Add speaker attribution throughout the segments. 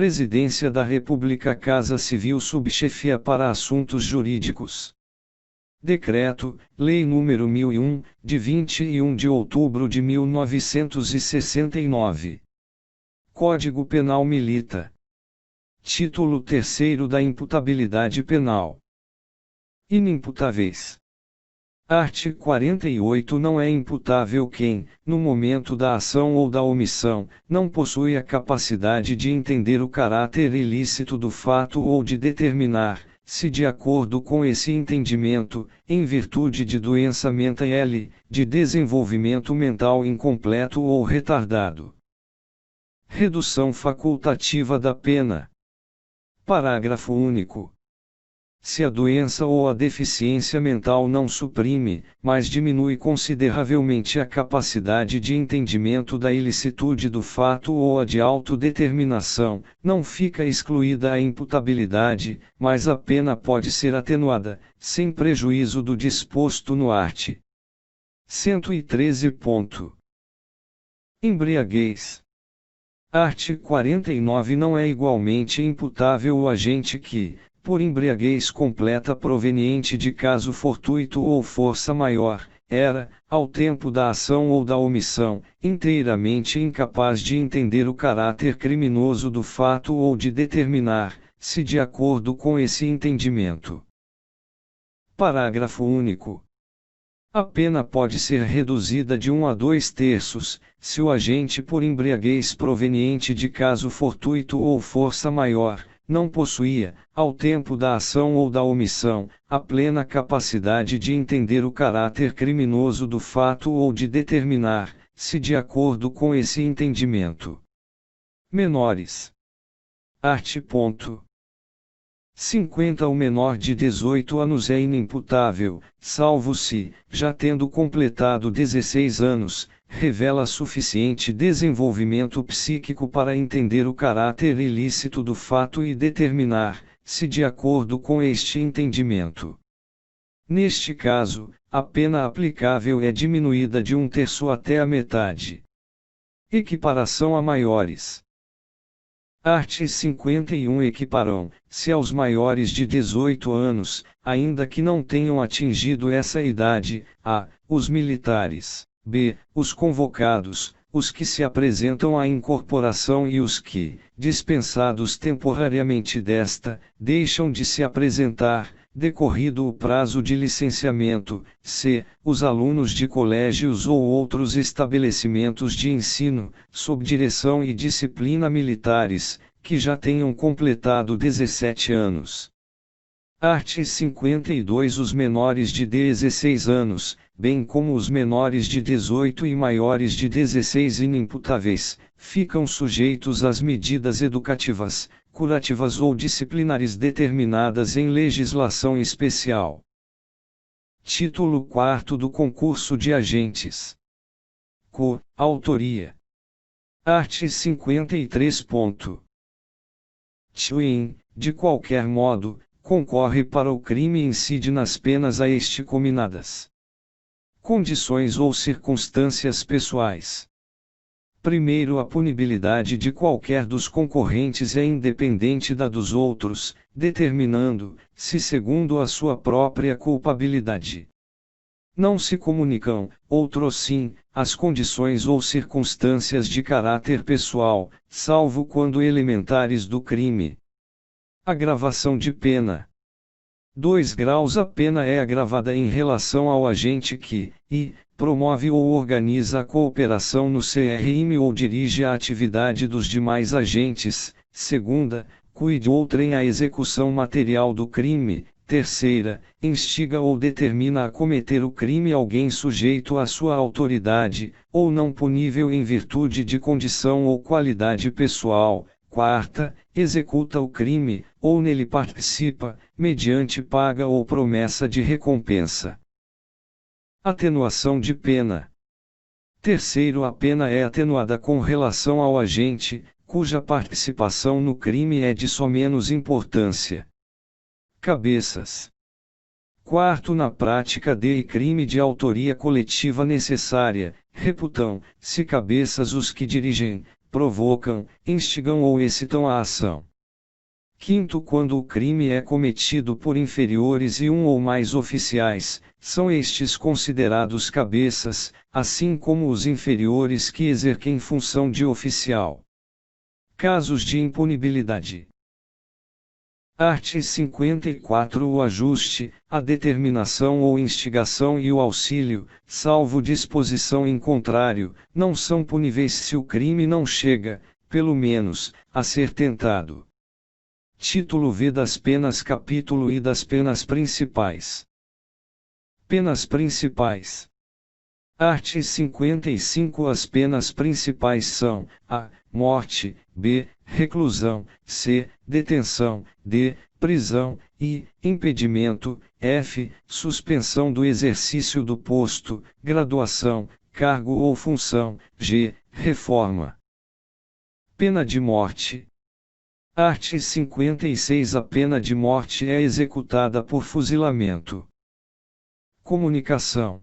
Speaker 1: Presidência da República, Casa Civil, Subchefia para Assuntos Jurídicos. Decreto-Lei nº 1001, de 21 de outubro de 1969. Código Penal Militar. Título 3º da Imputabilidade Penal. Inimputáveis. Art. 48. Não é imputável quem, no momento da ação ou da omissão, não possui a capacidade de entender o caráter ilícito do fato ou de determinar, se de acordo com esse entendimento, em virtude de doença mental, de desenvolvimento mental incompleto ou retardado. Redução facultativa da pena. Parágrafo único. Se a doença ou a deficiência mental não suprime, mas diminui consideravelmente a capacidade de entendimento da ilicitude do fato ou a de autodeterminação, não fica excluída a imputabilidade, mas a pena pode ser atenuada, sem prejuízo do disposto no art. 113. Embriaguez. Art. 49. Não é igualmente imputável o agente que, por embriaguez completa proveniente de caso fortuito ou força maior, era, ao tempo da ação ou da omissão, inteiramente incapaz de entender o caráter criminoso do fato ou de determinar, se de acordo com esse entendimento. Parágrafo único. A pena pode ser reduzida de 1 a 2/3, se o agente por embriaguez proveniente de caso fortuito ou força maior, não possuía, ao tempo da ação ou da omissão, a plena capacidade de entender o caráter criminoso do fato ou de determinar, se de acordo com esse entendimento. Menores. Art. 50. O menor de 18 anos é inimputável, salvo se, já tendo completado 16 anos, revela suficiente desenvolvimento psíquico para entender o caráter ilícito do fato e determinar, se de acordo com este entendimento. Neste caso, a pena aplicável é diminuída de 1/3 até a metade. Equiparação a maiores. Art. 51. Equiparão, se aos maiores de 18 anos, ainda que não tenham atingido essa idade, a. os militares, b. os convocados, os que se apresentam à incorporação e os que, dispensados temporariamente desta, deixam de se apresentar, decorrido o prazo de licenciamento, c. os alunos de colégios ou outros estabelecimentos de ensino, sob direção e disciplina militares, que já tenham completado 17 anos. Art. 52. Os menores de 16 anos, bem como os menores de 18 e maiores de 16 inimputáveis, ficam sujeitos às medidas educativas, curativas ou disciplinares determinadas em legislação especial. Título 4º do Concurso de Agentes. Autoria. Art. 53. Twin, de qualquer modo, concorre para o crime e incide nas penas a este cominadas. Condições ou circunstâncias pessoais. Primeiro, a punibilidade de qualquer dos concorrentes é independente da dos outros, determinando, se segundo a sua própria culpabilidade não se comunicam, outrossim, as condições ou circunstâncias de caráter pessoal, salvo quando elementares do crime. Agravação de pena. 2 graus. A pena é agravada em relação ao agente que, promove ou organiza a cooperação no CRM ou dirige a atividade dos demais agentes. Segunda, cuide outrem a execução material do crime. Terceira, instiga ou determina a cometer o crime alguém sujeito à sua autoridade, ou não punível em virtude de condição ou qualidade pessoal. Quarta, executa o crime, ou nele participa, mediante paga ou promessa de recompensa. Atenuação de pena. Terceiro, a pena é atenuada com relação ao agente, cuja participação no crime é de somenos importância. Cabeças. Quarto, na prática de crime de autoria coletiva necessária, reputam-se cabeças os que dirigem, provocam, instigam ou excitam a ação. Quinto, quando o crime é cometido por inferiores e um ou mais oficiais, são estes considerados cabeças, assim como os inferiores que exercem função de oficial. Casos de impunibilidade. Art. 54. O ajuste, a determinação ou instigação e o auxílio, salvo disposição em contrário, não são puníveis se o crime não chega, pelo menos, a ser tentado. Título V das penas. Capítulo I das penas principais. Penas principais. Art. 55. As penas principais são: a. Morte, b. Reclusão, c. Detenção, d. Prisão, e. Impedimento, f. Suspensão do exercício do posto, graduação, cargo ou função, g. Reforma. Pena de morte. Art. 56. A pena de morte é executada por fuzilamento. Comunicação.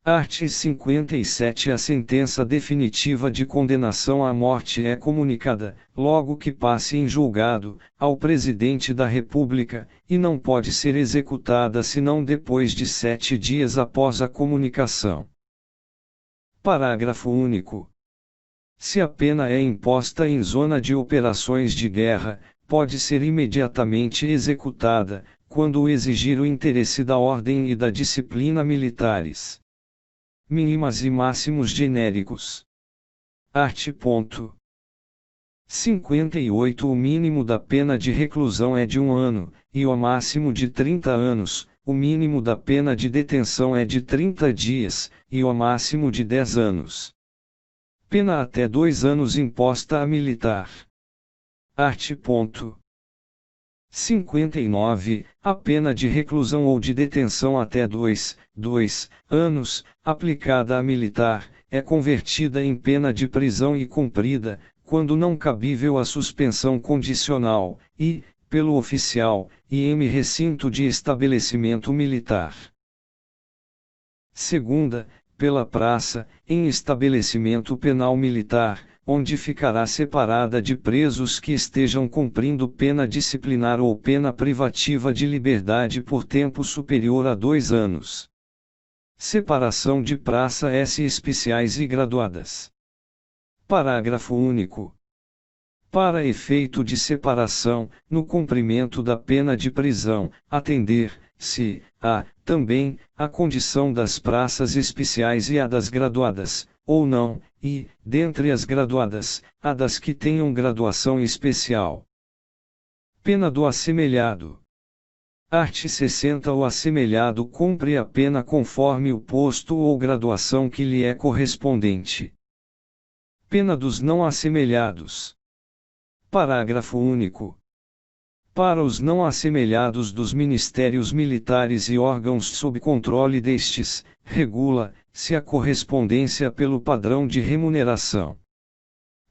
Speaker 1: Art. 57. A sentença definitiva de condenação à morte é comunicada, logo que passe em julgado, ao Presidente da República, e não pode ser executada senão depois de 7 dias após a comunicação. Parágrafo único. Se a pena é imposta em zona de operações de guerra, pode ser imediatamente executada, quando o exigir o interesse da ordem e da disciplina militares. Mínimas e máximos genéricos. Art. 58. O mínimo da pena de reclusão é de 1 ano, e o máximo de 30 anos, o mínimo da pena de detenção é de 30 dias, e o máximo de 10 anos. Pena até 2 anos imposta a militar. Art. 59. A pena de reclusão ou de detenção até 2 anos, aplicada a militar, é convertida em pena de prisão e cumprida, quando não cabível a suspensão condicional, e, pelo oficial, e em recinto de estabelecimento militar. Segunda, pela praça, em estabelecimento penal militar, onde ficará separada de presos que estejam cumprindo pena disciplinar ou pena privativa de liberdade por tempo superior a 2 anos. Separação de praça S especiais e graduadas. Parágrafo único. Para efeito de separação, no cumprimento da pena de prisão, atender-se a, também, a condição das praças especiais e a das graduadas, ou não, e, dentre as graduadas, a das que tenham graduação especial. Pena do assemelhado. Art. 60. O assemelhado cumpre a pena conforme o posto ou graduação que lhe é correspondente. Pena dos não assemelhados. Parágrafo único. Para os não assemelhados dos ministérios militares e órgãos sob controle destes, regula-se a correspondência pelo padrão de remuneração.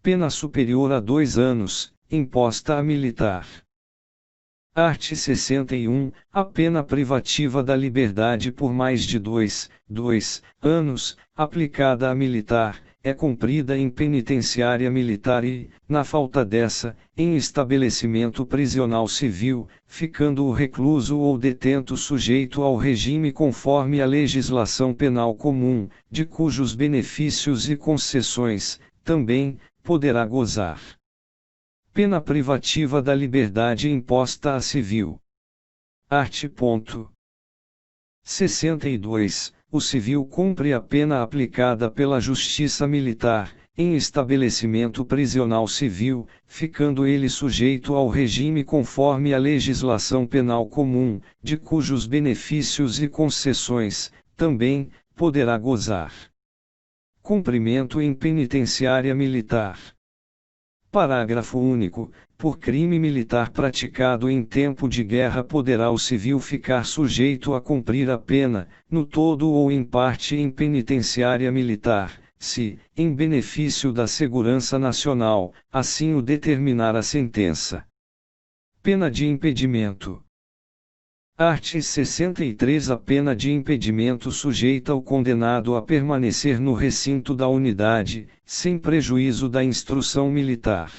Speaker 1: Pena superior a 2 anos, imposta a militar. Art. 61. A pena privativa da liberdade por mais de 2 anos, aplicada a militar, é cumprida em penitenciária militar e, na falta dessa, em estabelecimento prisional civil, ficando o recluso ou detento sujeito ao regime conforme a legislação penal comum, de cujos benefícios e concessões, também, poderá gozar. Pena privativa da liberdade imposta a civil. Art. 62. O civil cumpre a pena aplicada pela Justiça Militar, em estabelecimento prisional civil, ficando ele sujeito ao regime conforme a legislação penal comum, de cujos benefícios e concessões, também, poderá gozar. Cumprimento em penitenciária militar. Parágrafo único. Por crime militar praticado em tempo de guerra poderá o civil ficar sujeito a cumprir a pena, no todo ou em parte em penitenciária militar, se, em benefício da segurança nacional, assim o determinar a sentença. Pena de impedimento. Art. 63. A pena de impedimento sujeita o condenado a permanecer no recinto da unidade, sem prejuízo da instrução militar.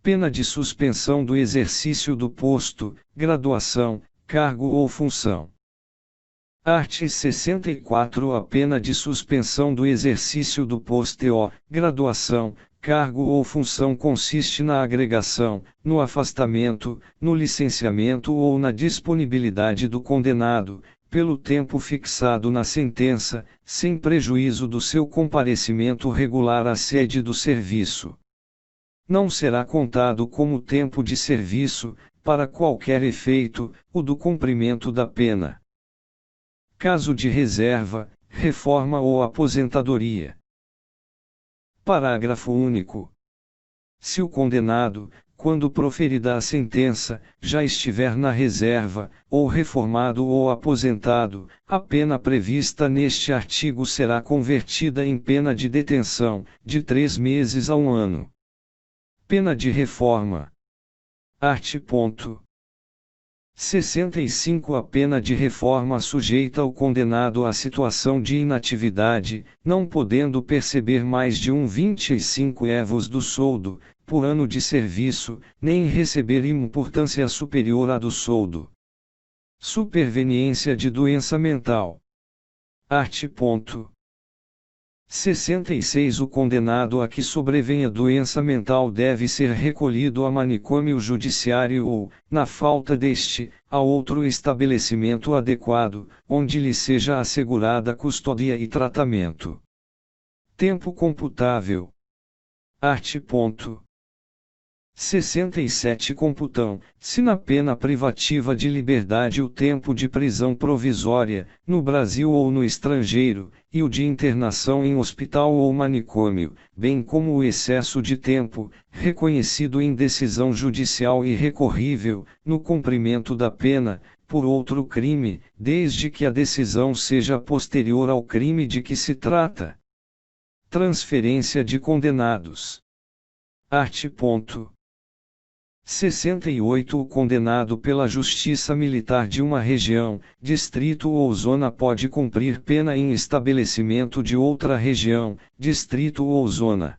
Speaker 1: Pena de suspensão do exercício do posto, graduação, cargo ou função. Art. 64. A pena de suspensão do exercício do posto, graduação, cargo ou função consiste na agregação, no afastamento, no licenciamento ou na disponibilidade do condenado, pelo tempo fixado na sentença, sem prejuízo do seu comparecimento regular à sede do serviço. Não será contado como tempo de serviço, para qualquer efeito, o do cumprimento da pena. Caso de reserva, reforma ou aposentadoria. Parágrafo único. Se o condenado, quando proferida a sentença, já estiver na reserva, ou reformado ou aposentado, a pena prevista neste artigo será convertida em pena de detenção, de 3 meses a 1 ano. Pena de reforma. Art. 65. A pena de reforma sujeita o condenado à situação de inatividade, não podendo perceber mais de 25 évos do soldo, por ano de serviço, nem receber importância superior à do soldo. Superveniência de doença mental. Art. 66. O condenado a que sobrevenha doença mental deve ser recolhido a manicômio judiciário ou, na falta deste, a outro estabelecimento adequado, onde lhe seja assegurada custódia e tratamento. Tempo computável. Art. 67. Computão, se na pena privativa de liberdade o tempo de prisão provisória, no Brasil ou no estrangeiro, e o de internação em hospital ou manicômio, bem como o excesso de tempo, reconhecido em decisão judicial irrecorrível, no cumprimento da pena, por outro crime, desde que a decisão seja posterior ao crime de que se trata. Transferência de condenados. Art. 68. O condenado pela Justiça Militar de uma região, distrito ou zona pode cumprir pena em estabelecimento de outra região, distrito ou zona.